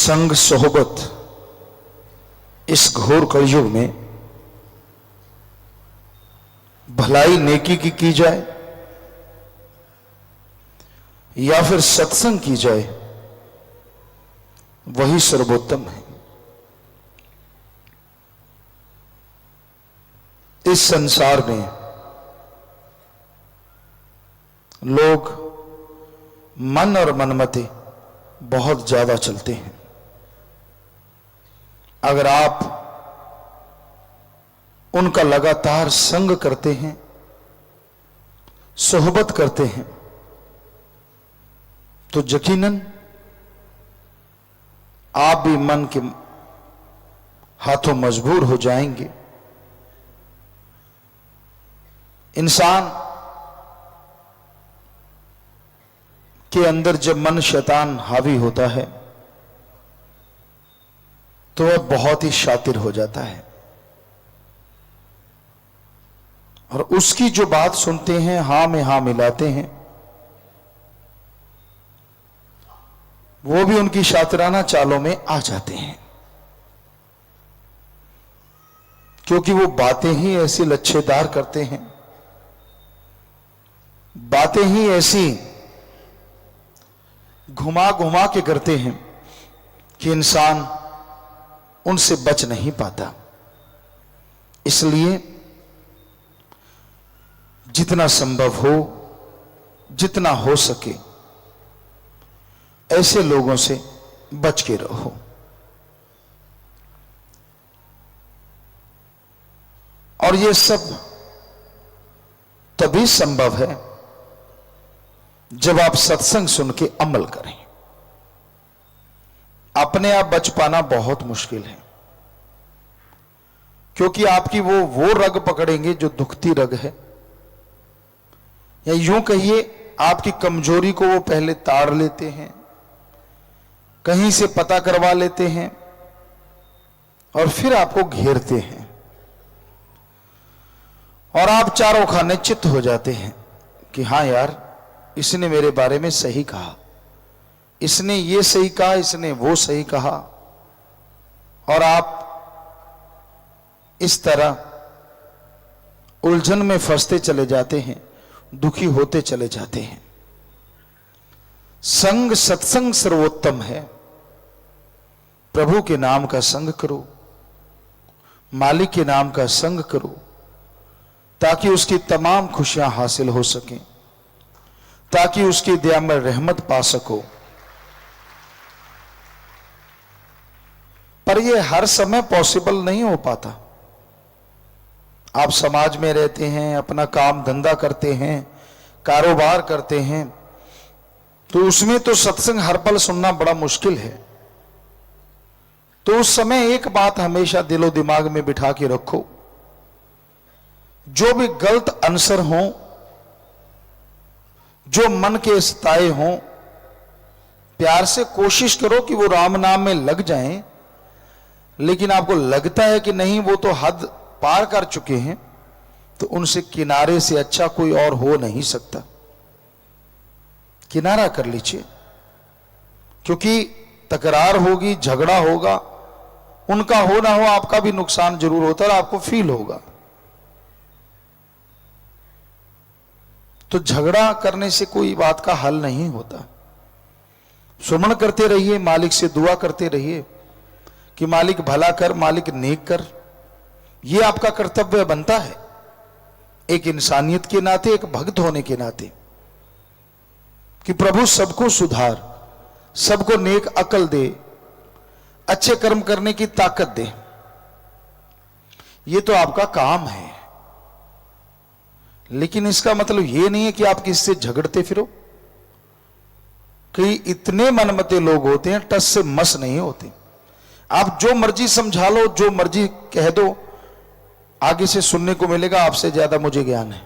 संग सोहबत इस घोर कलयुग में भलाई नेकी की जाए या फिर सत्संग की जाए, वही सर्वोत्तम है। इस संसार में लोग मन और मनमते बहुत ज्यादा चलते हैं। अगर आप उनका लगातार संग करते हैं, सोहबत करते हैं, तो यकीनन आप भी मन के हाथों मजबूर हो जाएंगे। इंसान के अंदर जब मन शैतान हावी होता है तो वह बहुत ही शातिर हो जाता है, और उसकी जो बात सुनते हैं, हां में हां मिलाते हैं, वो भी उनकी शातिराना चालों में आ जाते हैं, क्योंकि वो बातें ही ऐसी लच्छेदार करते हैं, बातें ही ऐसी घुमा घुमा के करते हैं कि इंसान उनसे बच नहीं पाता। इसलिए जितना संभव हो, जितना हो सके, ऐसे लोगों से बच के रहो। और ये सब तभी संभव है जब आप सत्संग सुन के अमल करें। अपने आप बच पाना बहुत मुश्किल है, क्योंकि आपकी वो रग पकड़ेंगे जो दुखती रग है, या यूं कहिए आपकी कमजोरी को वो पहले ताड़ लेते हैं, कहीं से पता करवा लेते हैं और फिर आपको घेरते हैं, और आप चारों खाने चित्त हो जाते हैं कि हां यार, इसने मेरे बारे में सही कहा, इसने ये सही कहा, इसने वो सही कहा, और आप इस तरह उलझन में फंसते चले जाते हैं, दुखी होते चले जाते हैं। संग सत्संग सर्वोत्तम है। प्रभु के नाम का संग करो, मालिक के नाम का संग करो, ताकि उसकी तमाम खुशियां हासिल हो सकें, ताकि उसकी दया में रहमत पा सको। पर यह हर समय पॉसिबल नहीं हो पाता। आप समाज में रहते हैं, अपना काम धंधा करते हैं, कारोबार करते हैं, तो उसमें तो सत्संग हर पल सुनना बड़ा मुश्किल है। तो उस समय एक बात हमेशा दिलो दिमाग में बिठा के रखो, जो भी गलत आंसर हो, जो मन के सताए हों, प्यार से कोशिश करो कि वो राम नाम में लग जाएं। लेकिन आपको लगता है कि नहीं, वो तो हद पार कर चुके हैं, तो उनसे किनारे से अच्छा कोई और हो नहीं सकता। किनारा कर लीजिए, क्योंकि तकरार होगी, झगड़ा होगा, उनका हो ना हो आपका भी नुकसान जरूर होता है और आपको फील होगा। तो झगड़ा करने से कोई बात का हल नहीं होता। सुमन करते रहिए, मालिक से दुआ करते रहिए कि मालिक भला कर, मालिक नेक कर। यह आपका कर्तव्य बनता है, एक इंसानियत के नाते, एक भक्त होने के नाते, कि प्रभु सबको सुधार, सबको नेक अकल दे, अच्छे कर्म करने की ताकत दे। यह तो आपका काम है। लेकिन इसका मतलब यह नहीं है कि आप किससे झगड़ते फिरो। कई इतने मनमते लोग होते हैं, टस से मस नहीं होते। आप जो मर्जी समझा लो, जो मर्जी कह दो, आगे से सुनने को मिलेगा आपसे ज्यादा मुझे ज्ञान है।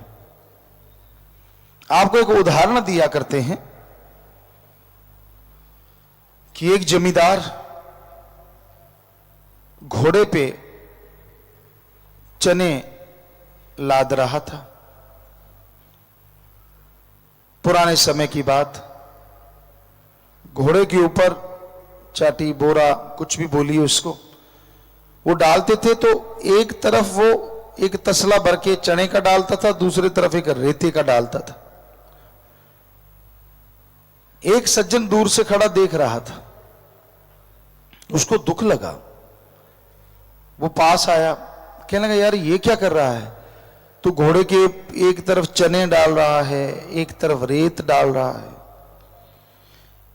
आपको एक उदाहरण दिया करते हैं कि एक जमींदार घोड़े पे चने लाद रहा था। पुराने समय की बात, घोड़े के ऊपर चाटी, बोरा, कुछ भी बोलिए उसको, वो डालते थे तो एक तरफ वो एक तसला भर के चने का डालता था, दूसरी तरफ एक रेते का डालता था। एक सज्जन दूर से खड़ा देख रहा था, उसको दुख लगा, वो पास आया, कहने लगा यार ये क्या कर रहा है, तू घोड़े के एक तरफ चने डाल रहा है, एक तरफ रेत डाल रहा है।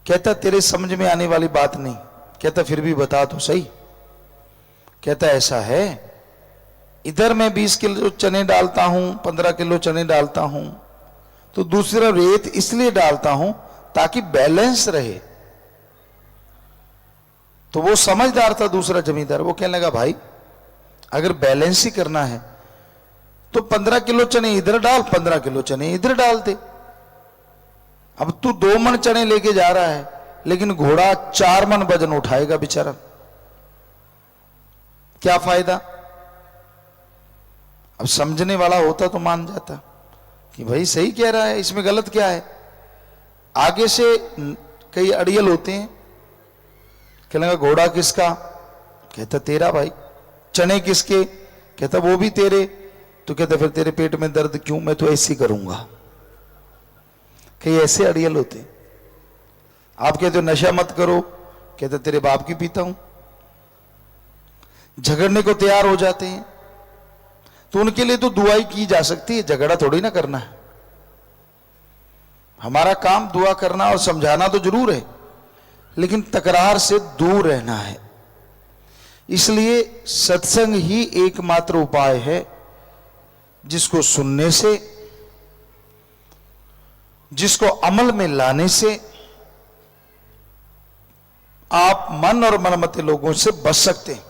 कहता तेरे समझ में आने वाली बात नहीं। कहता फिर भी बता तो सही। कहता ऐसा है, इधर मैं 20 किलो चने डालता हूं, 15 किलो चने डालता हूं, तो दूसरा रेत इसलिए डालता हूं ताकि बैलेंस रहे। तो वो समझदार था दूसरा जमींदार, वो कहने लगा भाई अगर बैलेंस ही करना है तो 15 किलो चने इधर डाल, 15 किलो चने इधर डाल दे। अब तू 2 मन चने लेके जा रहा है, लेकिन घोड़ा 4 मन वजन उठाएगा बेचारा, क्या फायदा। अब समझने वाला होता तो मान जाता कि भाई सही कह रहा है, इसमें गलत क्या है। आगे से कई अड़ियल होते हैं, कहने लगा घोड़ा किसका, कहता तेरा भाई। चने किसके, कहता वो भी तेरे। तो कहता फिर तेरे पेट में दर्द क्यों, मैं तो ऐसे ही करूंगा। कई ऐसे अड़ियल होते हैं। आप कहते हो नशा मत करो, कहता तेरे बाप की पीता हूं। झगड़ने को तैयार हो जाते हैं, तो उनके लिए तो दुआई की जा सकती है, झगड़ा थोड़ी ना करना है। हमारा काम दुआ करना और समझाना तो जरूर है, लेकिन तकरार से दूर रहना है। इसलिए सत्संग ही एकमात्र उपाय है जिसको सुनने से, जिसको अमल में लाने से आप मन और मनमते लोगों से बच सकते हैं।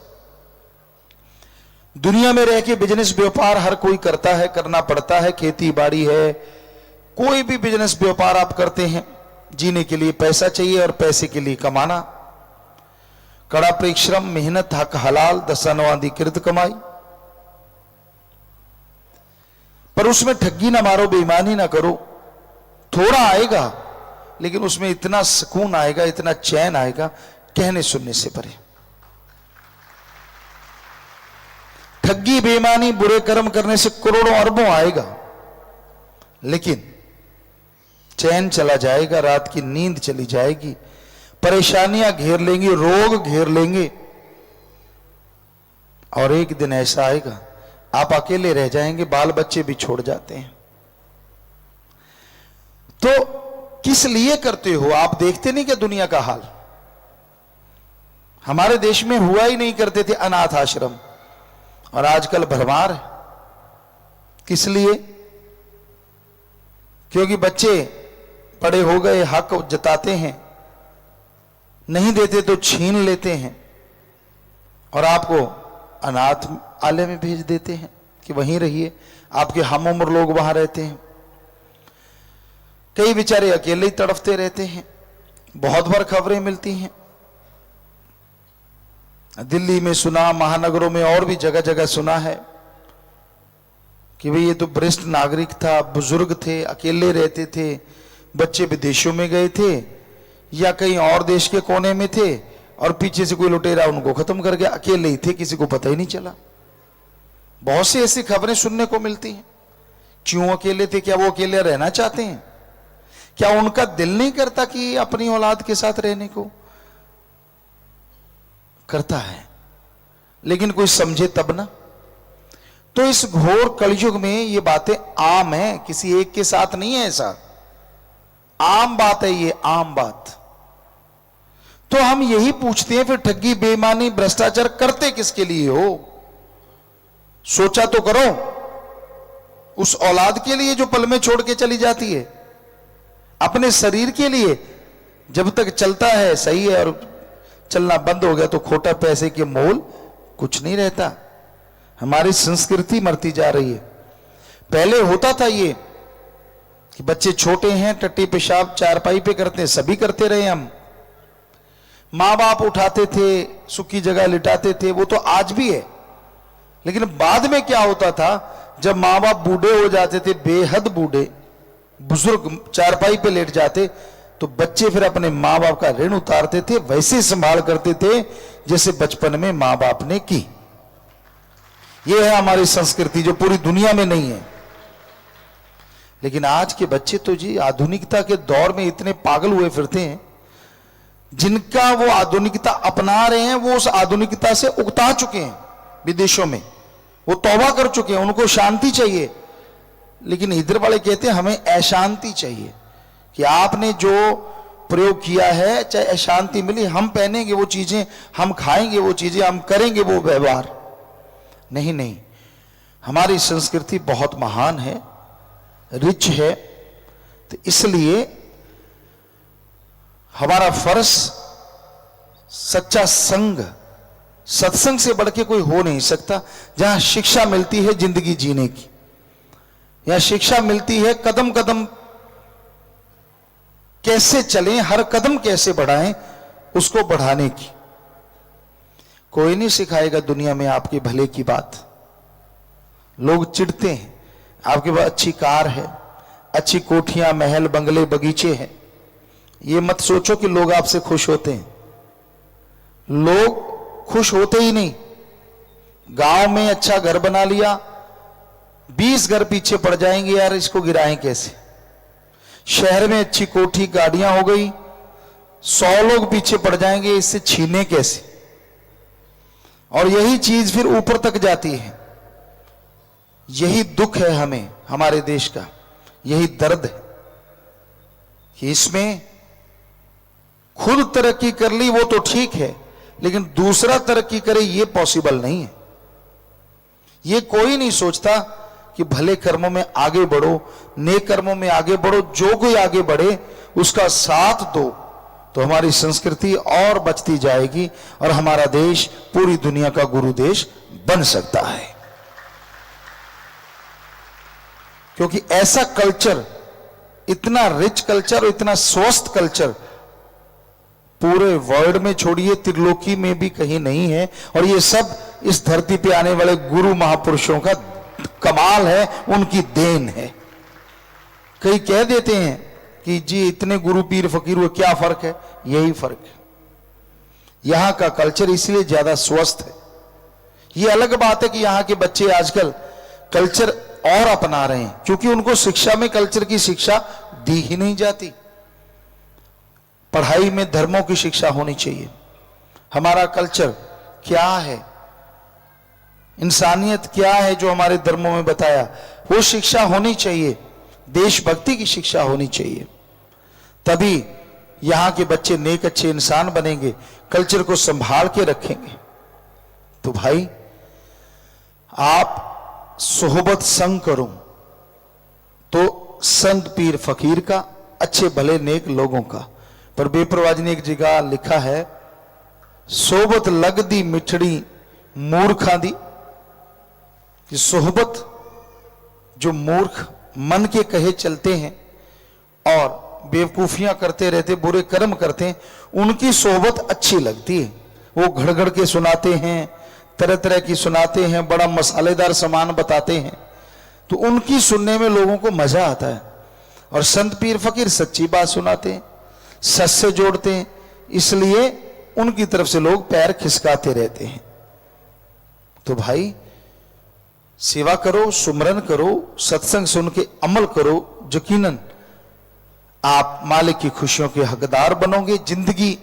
दुनिया में रह के बिजनेस व्यापार हर कोई करता है, करना पड़ता है, खेती बाड़ी है, कोई भी बिजनेस व्यापार आप करते हैं, जीने के लिए पैसा चाहिए और पैसे के लिए कमाना, कड़ा परिश्रम, मेहनत, हक हलाल, दशानवाधिकृत कमाई। पर उसमें ठगी ना मारो, बेईमानी ना करो। थोड़ा आएगा लेकिन उसमें इतना सुकून आएगा, इतना चैन आएगा, कहने सुनने से परे। ठगी, बेईमानी, बुरे कर्म करने से करोड़ों अरबों आएगा, लेकिन चैन चला जाएगा, रात की नींद चली जाएगी, परेशानियां घेर लेंगी, रोग घेर लेंगे, और एक दिन ऐसा आएगा आप अकेले रह जाएंगे, बाल बच्चे भी छोड़ जाते हैं। तो किस लिए करते हो आप? देखते नहीं क्या दुनिया का हाल? हमारे देश में हुआ ही नहीं करते थे अनाथ आश्रम, और आजकल भरमार है। किस लिए? क्योंकि बच्चे बड़े हो गए, हक जताते हैं, नहीं देते तो छीन लेते हैं, और आपको अनाथ आलय में भेज देते हैं कि वहीं रहिए। आपके हम उम्र लोग वहां रहते हैं, कई बेचारे अकेले ही तड़फते रहते हैं। बहुत बार खबरें मिलती हैं, दिल्ली में सुना, महानगरों में और भी जगह जगह सुना है कि भाई ये तो वरिष्ठ नागरिक था, बुजुर्ग थे, अकेले रहते थे, बच्चे विदेशों में गए थे या कहीं और देश के कोने में थे, और पीछे से कोई लुटेरा उनको खत्म कर गया, अकेले ही थे, किसी को पता ही नहीं चला। बहुत सी ऐसी खबरें सुनने को मिलती हैं। क्यों अकेले थे? क्या वो अकेले रहना चाहते हैं? क्या उनका दिल नहीं करता कि अपनी औलाद के साथ रहने को? करता है, लेकिन कोई समझे तब ना। तो इस घोर कलयुग में ये बातें आम है, किसी एक के साथ नहीं है, ऐसा आम बात है, ये आम बात। तो हम यही पूछते हैं फिर ठगी, बेईमानी, भ्रष्टाचार करते किसके लिए हो? सोचा तो करो। उस औलाद के लिए जो पल में छोड़ के चली जाती है, अपने शरीर के लिए जब तक चलता है सही है, और चलना बंद हो गया तो खोटा पैसे के मोल कुछ नहीं रहता। हमारी संस्कृति मरती जा रही है। पहले होता था ये कि बच्चे छोटे हैं, टट्टी पेशाब चारपाई पे करते हैं, सभी करते रहे हम, मां बाप उठाते थे, सुखी जगह लिटाते थे, वो तो आज भी है। लेकिन बाद में क्या होता था, जब मां बाप बूढ़े हो जाते थे, बेहद बूढ़े, बुजुर्ग चारपाई पे लेट जाते, तो बच्चे फिर अपने माँ बाप का ऋण उतारते थे, वैसे संभाल करते थे जैसे बचपन में माँ बाप ने की। यह है हमारी संस्कृति जो पूरी दुनिया में नहीं है। लेकिन आज के बच्चे तो जी आधुनिकता के दौर में इतने पागल हुए फिरते हैं, जिनका वो आधुनिकता अपना रहे हैं वो उस आधुनिकता से उकता चुके हैं। विदेशों में वो तौबा कर चुके हैं, उनको शांति चाहिए। लेकिन इधर वाले कहते हैं हमें अशांति चाहिए, कि आपने जो प्रयोग किया है चाहे अशांति मिली, हम पहनेंगे वो चीजें, हम खाएंगे वो चीजें, हम करेंगे वो व्यवहार। नहीं नहीं, हमारी संस्कृति बहुत महान है, रिच है। तो इसलिए हमारा फर्ज सच्चा संग, सत्संग से बढ़ के कोई हो नहीं सकता। जहां शिक्षा मिलती है जिंदगी जीने की, यहां शिक्षा मिलती है कदम कदम कैसे चलें, हर कदम कैसे बढ़ाएं, उसको बढ़ाने की। कोई नहीं सिखाएगा दुनिया में आपके भले की बात। लोग चिढ़ते हैं, आपके पास अच्छी कार है, अच्छी कोठियां, महल, बंगले, बगीचे हैं, ये मत सोचो कि लोग आपसे खुश होते हैं। लोग खुश होते ही नहीं। गांव में अच्छा घर बना लिया, 20 घर पीछे पड़ जाएंगे, यार इसको गिराएं कैसे। शहर में अच्छी कोठी, गाड़ियां हो गई, 100 लोग पीछे पड़ जाएंगे, इससे छीने कैसे। और यही चीज फिर ऊपर तक जाती है। यही दुख है हमें, हमारे देश का यही दर्द है कि इसमें खुद तरक्की कर ली वो तो ठीक है, लेकिन दूसरा तरक्की करे ये पॉसिबल नहीं है। ये कोई नहीं सोचता कि भले कर्मों में आगे बढ़ो, नेक कर्मों में आगे बढ़ो, जो कोई आगे बढ़े उसका साथ दो, तो हमारी संस्कृति और बचती जाएगी और हमारा देश पूरी दुनिया का गुरु देश बन सकता है। क्योंकि ऐसा कल्चर, इतना रिच कल्चर और इतना स्वस्थ कल्चर पूरे वर्ल्ड में छोड़िए, त्रिलोकी में भी कहीं नहीं है। और ये सब इस धरती पे आने वाले गुरु महापुरुषों का कमाल है, उनकी देन है। कई कह देते हैं कि जी इतने गुरु पीर फकीर हुए, क्या फर्क है? यही फर्क है। यहां का कल्चर इसलिए ज्यादा स्वस्थ है। ये अलग बात है कि यहां के बच्चे आजकल कल्चर और अपना रहे हैं, क्योंकि उनको शिक्षा में कल्चर की शिक्षा दी ही नहीं जाती। पढ़ाई में धर्मों की शिक्षा होनी चाहिए। हमारा कल्चर क्या है, इंसानियत क्या है जो हमारे धर्मों में बताया, वो शिक्षा होनी चाहिए। देशभक्ति की शिक्षा होनी चाहिए, तभी यहां के बच्चे नेक अच्छे इंसान बनेंगे, कल्चर को संभाल के रखेंगे। तो भाई आप सोहबत संग करो तो संत पीर फकीर का, अच्छे भले नेक लोगों का। पर बेपरवाह जी ने एक जगह लिखा है, सोहबत लगदी मिठड़ी मूर्खां दी। कि सोहबत जो मूर्ख मन के कहे चलते हैं और बेवकूफियां करते रहते, बुरे कर्म करते हैं, उनकी सोहबत अच्छी लगती है। वो घड़-घड़ के सुनाते हैं, तरह तरह की सुनाते हैं, बड़ा मसालेदार सामान बताते हैं, तो उनकी सुनने में लोगों को मजा आता है। और संत पीर फकीर सच्ची बात सुनाते हैं, सच से जोड़ते हैं, इसलिए उनकी तरफ से लोग पैर खिसकाते रहते हैं। तो भाई सेवा करो, सुमरन करो, सत्संग सुन के अमल करो, यकीनन आप मालिक की खुशियों के हकदार बनोगे, जिंदगी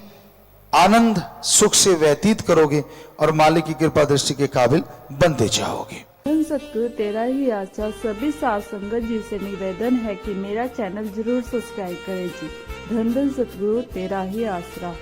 आनंद सुख से व्यतीत करोगे और मालिक की कृपा दृष्टि के काबिल बनते जाओगे। धन सतगुरु तेरा ही आशा। सभी साध संगत जी से निवेदन है कि मेरा चैनल जरूर सब्सक्राइब करें जी। धन धन सतगुरु तेरा ही आसरा।